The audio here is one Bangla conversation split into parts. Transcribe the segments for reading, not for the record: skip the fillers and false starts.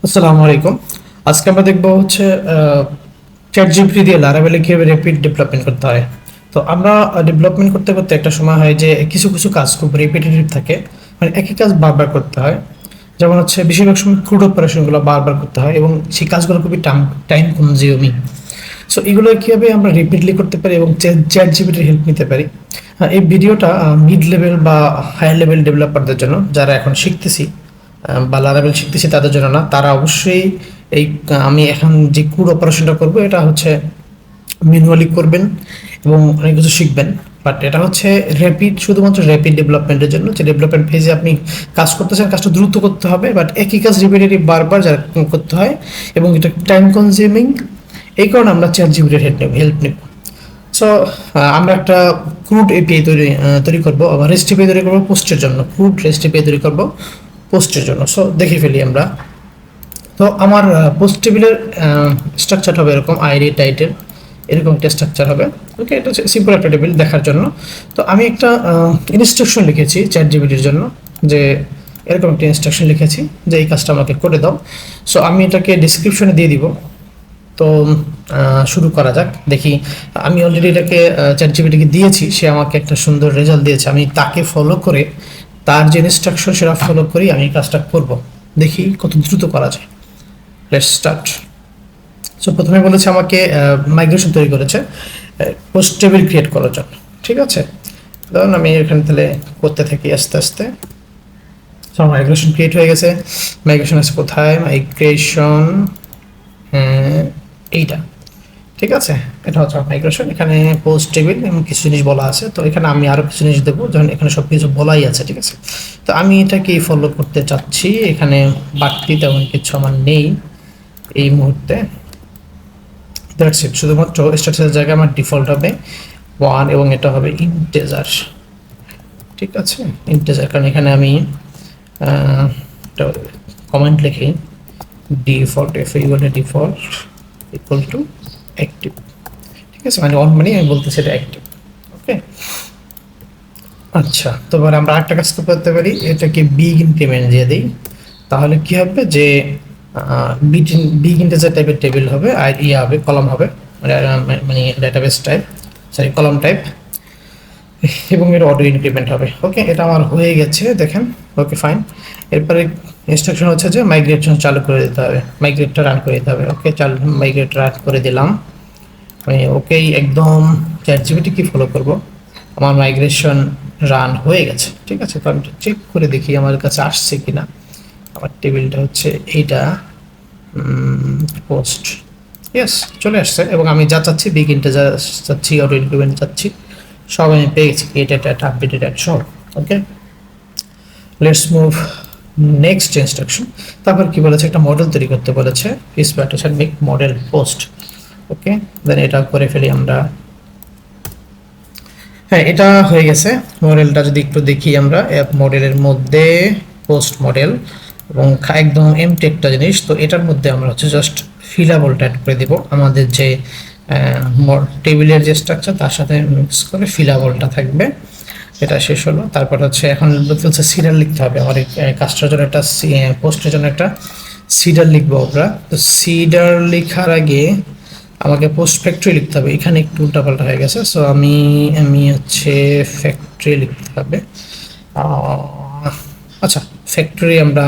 আসসালামু আলাইকুম। আজকে আমরা দেখব হচ্ছে চ্যাট জিপিটি দিয়ে লারাভেলে কিভাবে র্যাপিড ডেভেলপমেন্ট করতে হয়। তো আমরা ডেভেলপমেন্ট করতে করতে একটা সময় হয় যে কিছু কিছু কাজ খুব রিপিটেটিভ থাকে, মানে একই কাজ বারবার করতে হয়। যেমন হচ্ছে বেশিরভাগ সময় ক্রুড অপারেশনগুলো বারবার করতে হয় এবং সেই কাজগুলো খুবই টাইম কনজিউমিং। সো এগুলো কীভাবে আমরা রিপিটলি করতে পারি এবং চ্যাট জিপিটির হেল্প নিতে পারি। এই ভিডিওটা মিড লেভেল বা হায়ার লেভেল ডেভেলপারদের জন্য, যারা এখন শিখতেছি বা লারাভেল শিখতেছি তাদের জন্য না। তারা অবশ্যই এই আমি এখন যে ক্রুড অপারেশনটা করব এটা হচ্ছে ম্যানুয়ালি করবেন এবং অনেক কিছু শিখবেন। বাট এটা হচ্ছে র্যাপিড, শুধুমাত্র র্যাপিড ডেভেলপমেন্টের জন্য, যে ডেভেলপমেন্ট ফেজে আপনি কাজ করতেছেন, কাজটা দ্রুত করতে হবে, বাট একই কাজ রিপিটেটিভ বারবার যারা করতে হয় এবং এটা টাইম কনজিউমিং। এই কারণে আমরা চ্যাট জিপিটির হেল্প নেব। সো আমরা একটা ক্রুড এপিআই তৈরি করবো, আবার রেস্ট এপিআই তৈরি করবো পোস্টের জন্য, ক্রুড রেস্ট এপিআই তৈরি করবো পোস্টের জন্য। সো দেখে ফেলি আমরা। তো আমার পোস্ট টেবিলের স্ট্রাকচার হবে এরকম, আইডি টাইটেল এরকম একটা স্ট্রাকচার হবে। ওকে, এটা হচ্ছে সিম্পল একটা টেবিল দেখার জন্য। তো আমি একটা ইনস্ট্রাকশন লিখেছি চ্যাট জিপিটির জন্য, যে এরকম একটা ইনস্ট্রাকশন লিখেছি যে এই কাজটা আমাকে করে দাও। সো আমি এটাকে ডিসক্রিপশনে দিয়ে দিব। তো শুরু করা যাক, দেখি। আমি অলরেডি এটাকে চ্যাট জিপিটিকে দিয়েছি, সে আমাকে একটা সুন্দর রেজাল্ট দিয়েছে। আমি তাকে ফলো করে, তার যে ইনস্ট্রাকশন সেটা ফলো করেই আমি কাজটা করব। দেখি কত দ্রুত করা যায়। Let's start. সো প্রথমে বলেছে আমাকে মাইগ্রেশন তৈরি করেছে পোস্ট টেবিল ক্রিয়েট করার জন্য। ঠিক আছে, ধরুন আমি এখানে তাহলে করতে থাকি আস্তে আস্তে। সো মাইগ্রেশন ক্রিয়েট হয়ে গেছে। মাইগ্রেশন আছে কোথায়? মাইগ্রেশন এইটা। ঠিক আছে, এটা হচ্ছে মাইগ্রেশন। এখানে পোস্ট টেবিল এবং কিছু জিনিস বলা আছে। তো এখানে আমি আরও কিছু জিনিস দেবো, যেমন এখানে সব কিছু বলাই আছে। ঠিক আছে, তো আমি এটাকে ফলো করতে চাচ্ছি। এখানে বাড়তি তেমন কিছু আমার নেই এই মুহূর্তে। দ্যাটস ইট, শুধুমাত্র স্ট্যাটাসের জায়গায় আমার ডিফল্ট হবে 1 এবং এটা হবে ইন্টেজার। ঠিক আছে, ইন্টেজার, কারণ এখানে আমি কমেন্ট লিখি default F equal default equal to active. ঠিক আছে, মানে অন মানে আমি বলতেছি এটা অ্যাক্টিভ। ওকে, আচ্ছা। তো এবার আমরা আরেকটা কাজ করতে পারি, এটাকে বিগ ইনক্রিমেন্ট দিয়ে দিই। তাহলে কি হবে যে বিগ ইন্টিজার টাইপের টেবিল হবে, আর ইয়ে হবে কলাম হবে, মানে database type, sorry column type, এবং এর অটো ইনক্রিমেন্ট হবে। ওকে, এটা আমার হয়ে গেছে দেখেন। Okay fine. এরপরে ইনস্ট্রাকশন হচ্ছে যে মাইগ্রেশন চালু করে দিতে হবে, মাইগ্রেটটা রান করে দিতে হবে। ওকে, মাইগ্রেট রান করে দিলাম আমি। ওকে, একদম চ্যাট জিপিটি কি ফলো করব, আমার মাইগ্রেশন রান হয়ে গেছে। ঠিক আছে, তো আমি চেক করে দেখি আমার কাছে আসছে কিনা। আমার টেবিলটা হচ্ছে এইটা, পোস্ট, ইয়েস চলে আসছে। এবং আমি যা চাচ্ছি, বিগ ইন্টিজার চাচ্ছি, অটো ইনক্রিমেন্ট চাচ্ছি, সব আমি পেয়ে গেছি, ক্রিয়েটেড অ্যাট, আপডেটেড অ্যাট, সব। ওকে, লেটস মুভ নেক্সট ইনস্ট্রাকশন। তারপর কি বলেছে, একটা মডেল তৈরি করতে বলেছে, স্প্যাটেশন মেক মডেল পোস্ট। ওকে, দেন এটা করে ফেলি আমরা। হ্যাঁ, এটা হয়ে গেছে। মডেলটা যদি একটু দেখি আমরা, অ্যাপ মডেলের মধ্যে পোস্ট মডেল এবং একদম এমটি একটা জিনিস। তো এটার মধ্যে আমরা হচ্ছে জাস্ট ফিলাবলটা অ্যাড করে দেব, আমাদের যে টেবিলের যে স্ট্রাকচার তার সাথে মিক্স করে ফিলাবলটা থাকবে। এটা শেষ হলো। তারপর হচ্ছে এখন বলতে হচ্ছে সিরিয়াল লিখতে হবে। আমার এই কাজটার জন্য একটা পোস্টের জন্য একটা সিডার লিখবো আমরা। তো সিডার লেখার আগে আমাকে পোস্ট ফ্যাক্টরি লিখতে হবে। এখানে একটু উল্টাপাল্টা হয়ে গেছে। সো আমি হচ্ছে ফ্যাক্টরি লিখতে হবে। আচ্ছা, ফ্যাক্টরি আমরা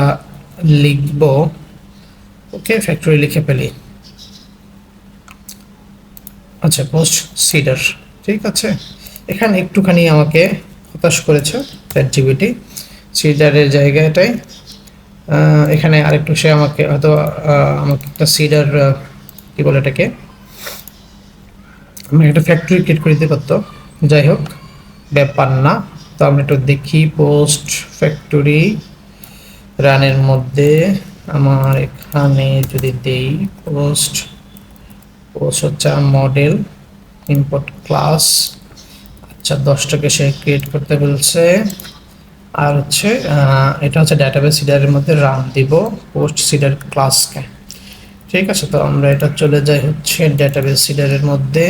লিখব। ওকে, ফ্যাক্টরি লিখে ফেলি। আচ্ছা, পোস্ট সিডার। ঠিক আছে, এখানে একটুখানি আমাকে হতাশ করেছে চ্যাট জিপিটি সিডারের জায়গাটায়। এখানে আরেকটু সে আমাকে হয়তো আমাকে একটা সিডার কী বলে এটাকে, আমি একটা ফ্যাক্টরি ক্রিয়েট করে দিতে পারতো। যাই হোক, ব্যাপার না। তো আমরা একটু দেখি, পোস্ট ফ্যাক্টরি রানের মধ্যে আমার এখানে যদি দেই পোস্ট হচ্ছে মডেল ইম্পোর্ট ক্লাস। আচ্ছা, 10টাকে সে ক্রিয়েট করতে বলছে। আর হচ্ছে এটা হচ্ছে ডাটাবেস সিডারের মধ্যে রান দিব পোস্ট সিডার ক্লাসকে। ঠিক আছে, তো আমরা এটা চলে যাই হচ্ছে ডাটাবেস সিডারের মধ্যে,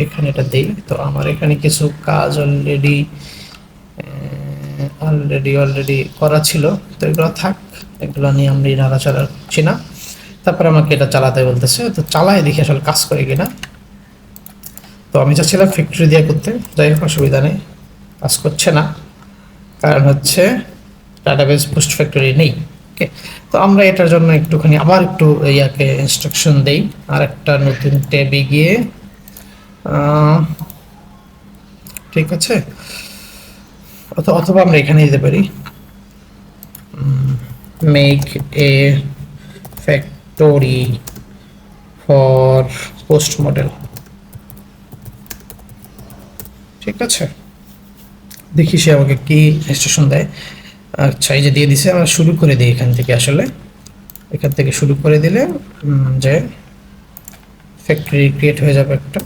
এখানে এটা দেই। তো আমার এখানে কিছু কাজ অলরেডি অলরেডি করা ছিল, তো এগুলো থাক, এগুলো নিয়ে আমি নাড়াচাড়া করছি না। তারপরে আমাকে এটা চালাতে বলতেছে, তো চালায় দেখি আসলে কাজ করে কিনা। তো আমি চাচ্ছিলাম ফ্যাক্টরি দিয়ে করতে, যাই হোক অসুবিধা নেই, কাজ করছে না, কারণ হচ্ছে ডাটাবেস পোস্ট ফ্যাক্টরি নেই। ওকে, তো আমরা এটার জন্য একটুখানি আবার একটু ইয়াকে ইনস্ট্রাকশন দেই, আর একটা নতুন ট্যাবে গিয়ে, ঠিক আছে, অথবা আমরা এখানে দিতে পারি make a factory for post model. ঠিক আছে, দেখি সে আমাকে কি ইনস্ট্রাকশন দেয়। আচ্ছা, এই যে দিয়ে দিছে, আমরা শুরু করে দিই এখান থেকে। আসলে এখান থেকে শুরু করে দিলে যে ফ্যাক্টরি ক্রিয়েট হয়ে যাবে, একটা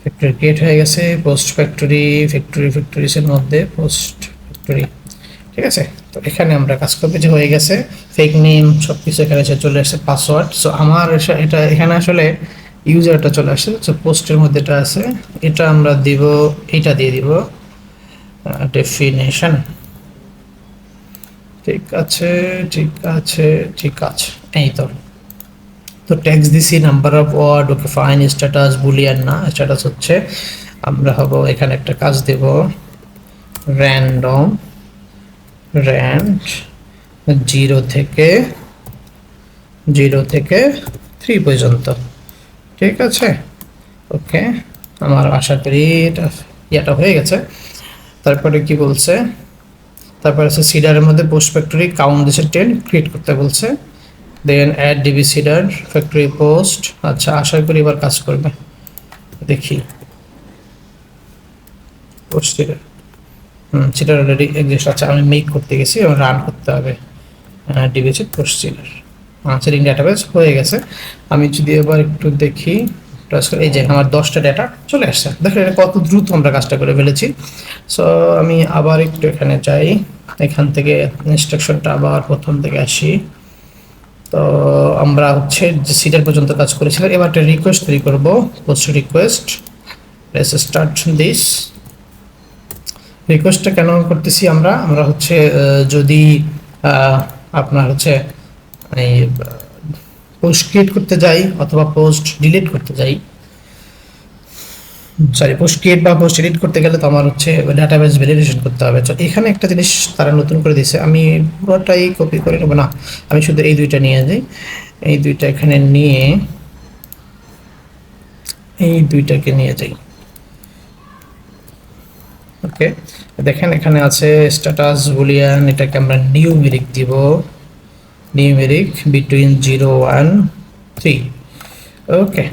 ফ্যাক্টরি ক্রিয়েট হয়ে গেছে, পোস্ট ফ্যাক্টরিজের মধ্যে পোস্ট ফ্যাক্টরি। ঠিক আছে, তো এখানে আমরা কাজ করবো, যে হয়ে গেছে ফেক নেম সব কিছু এখানে চলে আসছে, পাসওয়ার্ড। সো আমার এটা এখানে আসলে ইউজারটা চলে আসছে, সো পোস্টের মধ্যে এটা আছে, এটা আমরা দিব, এটা দিয়ে দিব ডেফিনেশন। ঠিক আছে, ঠিক আছে, ঠিক আছে, এই তো। তো ট্যাক্স দিছি number of word, okay fine, status boolean না, স্ট্যাটাস হচ্ছে আমরা হব এখানে একটা কাজ দেব, র্যান্ডম র্যান্ড 0 থেকে 3 পর্যন্ত। ঠিক আছে, ওকে, আমার আশা করি এটা হয়ে গেছে। তারপরে কি বলছে, তারপরে আছে সিডারের মধ্যে পোস্ট ফ্যাক্টরি কাউন্ট দিছে 10 ক্রিয়েট করতে বলছে, then add DB seeder factory post. আচ্ছা, আশা করি এবার কাজ করবে, দেখি post seeder, seeder already exist. আচ্ছা, আমি মেক করতে গেছি, এবং রান করতে হবে DBC post seeder. Seeding database হয়ে গেছে। আমি যদি এবার একটু দেখি, এই যে আমার 10টা ডেটা চলে আসছে, দেখেন এটা কত দ্রুত আমরা কাজটা করে ফেলেছি। সো আমি আবার একটু এখানে যাই, এখান থেকে ইনস্ট্রাকশনটা আবার প্রথম থেকে আসি। তো আমরা হচ্ছে যে সিডার পর্যন্ত কাজ করেছিলাম, এবার একটা রিকোয়েস্ট তৈরি করবো, post request. Let's start this. রিকোয়েস্টটা কেন করতেছি আমরা হচ্ছে যদি আপনার হচ্ছে এই পোস্ট ক্রিয়েট করতে যাই অথবা পোস্ট ডিলিট করতে যাই, সরি পোস্ট ক্রিয়েট বা পোস্ট এডিট করতে গেলে তো আমার হচ্ছে ডাটাবেস ভ্যালিডেশন করতে হবে। তো এখানে একটা জিনিস তারা নতুন করে দিয়েছে, আমি পুরোটাই কপি করে নেব না, আমি শুধু এই দুইটা নিয়ে যাই, এই দুইটা এখানে নিয়ে এই দুইটাকে নিয়ে যাই। ওকে, দেখেন এখানে আছে স্ট্যাটাস বুলিয়ান, এটাকে আমরা নিউমেরিক দিব, নিউমেরিক বিটুইন 0 1 3। ওকে,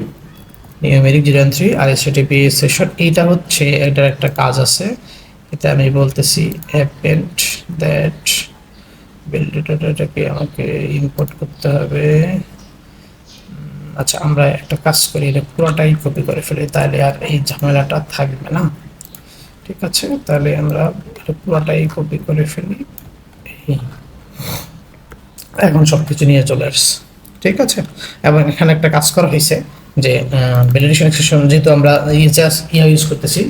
নিউমেরিক 0 1 3 আর এসটিপি সেশন, এইটা হচ্ছে এটার একটা কাজ আছে, এটা আমি বলতেছি অ্যাপেন্ড দ্যাট বিল্ড ডাটাটাকে আমাকে ইম্পোর্ট করতে হবে। আচ্ছা, আমরা একটা কাজ করি, এটা পুরোটাই কপি করে ফেলি, তাহলে আর এই ঝামেলাটা থাকবে না। ঠিক আছে, তাহলে আমরা এটা পুরোটাই কপি করে ফেলি, এখন সব কিছু নিয়ে চলে আসছে। ঠিক আছে, এবং এখানে একটা কাজ করা হয়েছে যে ভ্যালিডেশন এক্সেশন, যেহেতু আমরা ইউজ করতেছি,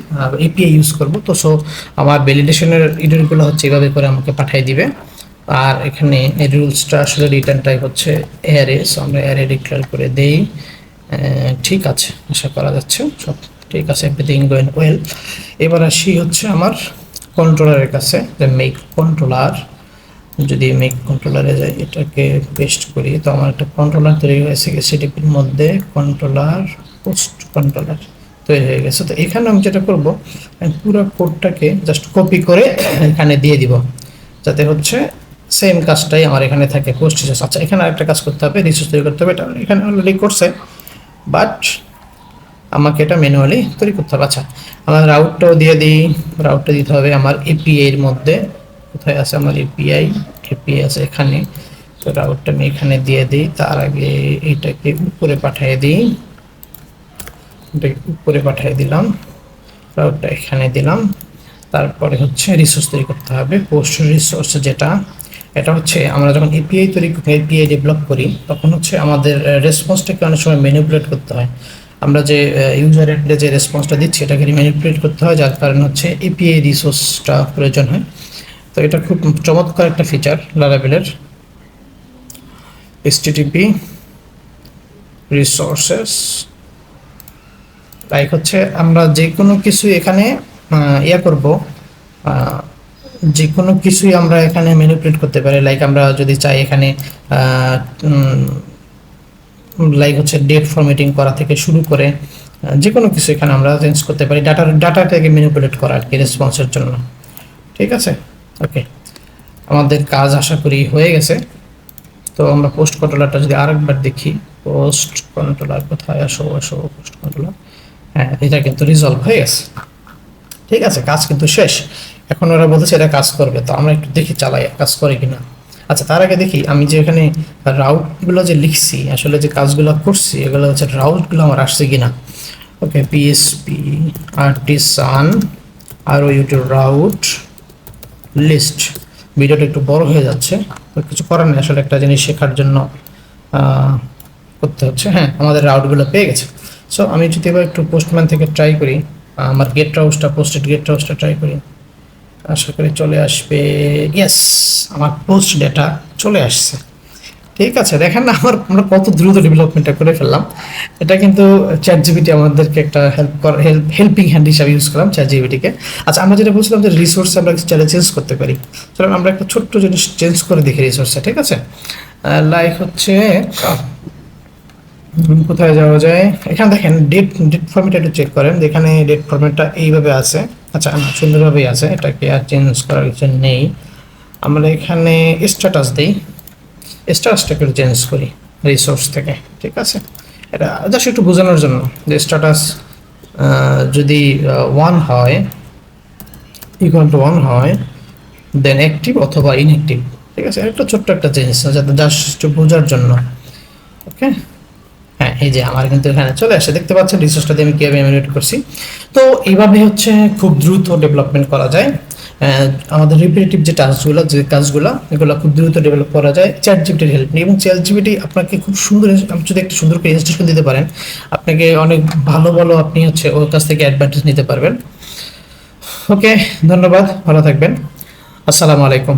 এপিআই ইউজ করব, তো সো আমার ভ্যালিডেশনের ইডেরগুলো হচ্ছে এভাবে করে আমাকে পাঠিয়ে দিবে। আর এখানে এই রুলসটা আসলে রিটার্ন টাইপ হচ্ছে অ্যারে, সো আমরা অ্যারে ডিক্লেয়ার করে দেই। ঠিক আছে, আশা করা যাচ্ছে সব ঠিক আছে, এভরিথিং গোয়িং ওয়েল। এবার আসি হচ্ছে আমার কন্ট্রোলারের কাছে, যে মেক কন্ট্রোলার। যদি মেক কন্ট্রোলারে যাই, এটাকে পেস্ট করি, তো আমার একটা কন্ট্রোলার তৈরি হয়েছে সিডিপির মধ্যে, কন্ট্রোলার পোস্ট কন্ট্রোলার তৈরি হয়ে গেছে। তো এখানে আমি যেটা করব, পুরো কোডটাকে জাস্ট কপি করে এখানে দিয়ে দিব, যাতে হচ্ছে সেম কাজটাই আমার এখানে থাকে, পোস্ট রিসোর্স। আচ্ছা, এখানে আরেকটা কাজ করতে হবে, রিসোর্স তৈরি করতে হবে, এটা এখানে অলরেডি করছে, বাট আমাকে এটা ম্যানুয়ালি তৈরি করতে হবে। আচ্ছা, আমার রাউটটাও দিয়ে দিই, রাউটটা দিতে হবে আমার এপিআই এর মধ্যে, কোথায় আছে আমার এপিআই আছে এখানে, তো রাউটটা আমি এখানে দিয়ে দিই। তার আগে এইটাকে উপরে পাঠিয়ে দিই, এটাকে উপরে পাঠিয়ে দিলাম, রাউটটা এখানে দিলাম। তারপরে হচ্ছে রিসোর্স তৈরি করতে হবে, পোস্ট রিসোর্স, যেটা এটা হচ্ছে আমরা যখন এপিআই তৈরি করি, এপিআই ডেভেলপ করি, তখন হচ্ছে আমাদের রেসপন্সটাকে অনেক সময় ম্যানিপুলেট করতে হয়। আমরা যে ইউজার এন্ডে যে রেসপন্সটা দিচ্ছি, এটাকে ম্যানিপুলেট করতে হয়, যার কারণে হচ্ছে এপিআই রিসোর্সটা প্রয়োজন হয়। তো এটা খুব চমৎকার একটা ফিচার লারাভেলের। http রিসোর্সেস, লাইক হচ্ছে আমরা যে কোনো কিছু এখানে ইয়া করব, যে কোনো কিছুই আমরা এখানে ম্যানিপুলেট করতে পারি। লাইক আমরা যদি চাই এখানে লাইক হচ্ছে ডেট ফরম্যাটিং করা থেকে শুরু করে যে কোনো কিছু এখানে আমরা চেঞ্জ করতে পারি, ডাটাটাকে ম্যানিপুলেট করা আর কি রেসপন্সের জন্য। ঠিক আছে, ওকে, আমাদের কাজ আশা করি হয়ে গেছে। তো আমরা পোস্ট কন্ট্রোলারটা যদি আরেকবার দেখি, পোস্ট কন্ট্রোলার কোথায়, আসো পোস্ট কন্ট্রোলার, হ্যাঁ এটা কিন্তু রিজলভ হয়ে গেছে। ঠিক আছে, কাজ কিন্তু শেষ। এখন ওরা বলতেছে এটা কাজ করবে, তো আমরা একটু দেখি চালাই কাজ করে কিনা। আচ্ছা, তার আগে দেখি আমি যে এখানে রাউটগুলো যে লিখছি, আসলে যে কাজগুলো করছি এগুলো হচ্ছে রাউটগুলো আমার আসছে কিনা। ওকে, পিএসপি আর্টিসান আর ইউটিউব রাউট লিস্ট। ভিডিওটা একটু বড় হয়ে যাচ্ছে, তো কিছু করার নেই, আসলে একটা জিনিস শেখার জন্য করতে হচ্ছে। হ্যাঁ, আমাদের রাউটগুলো পেয়ে গেছে। সো আমি যদি এবার একটু পোস্টম্যান থেকে ট্রাই করি, আমার গেট রাউটটা, পোস্টেড গেট রাউটটা ট্রাই করি, আশা করি চলে আসবে। ইয়েস, আমার পোস্ট ডেটা চলে আসছে। ঠিক আছে, দেখেন না আমরা কত দ্রুত ডেভেলপমেন্টটা করে ফেললাম। এটা কিন্তু চ্যাটজিপিটি আমাদেরকে একটা হেল্পিং হ্যান্ড হিসাবে ইউজ করলাম চ্যাটজিপিটিকে। আচ্ছা, আমরা যেটা বলছিলাম যে রিসোর্স আমরা চাইলে চেঞ্জ করতে পারি। চলো আমরা একটা ছোট্ট জিনিস চেঞ্জ করে দেখি রিসোর্সটা। ঠিক আছে, লাইক হচ্ছে কোথায় যাওয়া যায়, এখানে দেখেন ডেট ফরম্যাটটা একটু চেক করেন, এখানে ডেট ফরম্যাটটা এইভাবে আছে। আচ্ছা, না, সুন্দরভাবেই আছে, এটাকে আর চেঞ্জ করার কিছু নেই। আমরা এখানে স্ট্যাটাস দিই, স্ট্যাটাসটাকে একটু চেঞ্জ করি রিসোর্স থেকে। ঠিক আছে, এটা জাস্ট একটু বোঝানোর জন্য যে স্ট্যাটাস যদি 1 হয়, ইকুয়াল টু 1 হয়, দেন অ্যাক্টিভ অথবা ইনঅ্যাক্টিভ। ঠিক আছে, একটা ছোট্ট একটা চেঞ্জ, যাতে জাস্ট একটু বোঝার জন্য। ওকে, হ্যাঁ, এই যে আমার কিন্তু এখানে চলে আসে, দেখতে পাচ্ছেন রিসোর্সটা দিয়ে আমি কীভাবে ম্যানিপুলেট করছি। তো এইভাবে হচ্ছে খুব দ্রুত ডেভেলপমেন্ট করা যায়। আমাদের রিপিটেটিভ যে টাস্কগুলো, যে কাজগুলো, এগুলো খুব দ্রুত ডেভেলপ করা যায় চ্যাটজিপিটির হেল্প নিয়ে। এবং চ্যাটজিপিটি আপনাকে খুব সুন্দর, আপনি যদি একটা সুন্দর করে ইনস্ট্রাকশন দিতে পারেন, আপনাকে অনেক ভালো ভালো আপনি হচ্ছে ওর কাছ থেকে অ্যাডভান্টেজ নিতে পারবেন। ওকে, ধন্যবাদ, ভালো থাকবেন, আসসালামু আলাইকুম।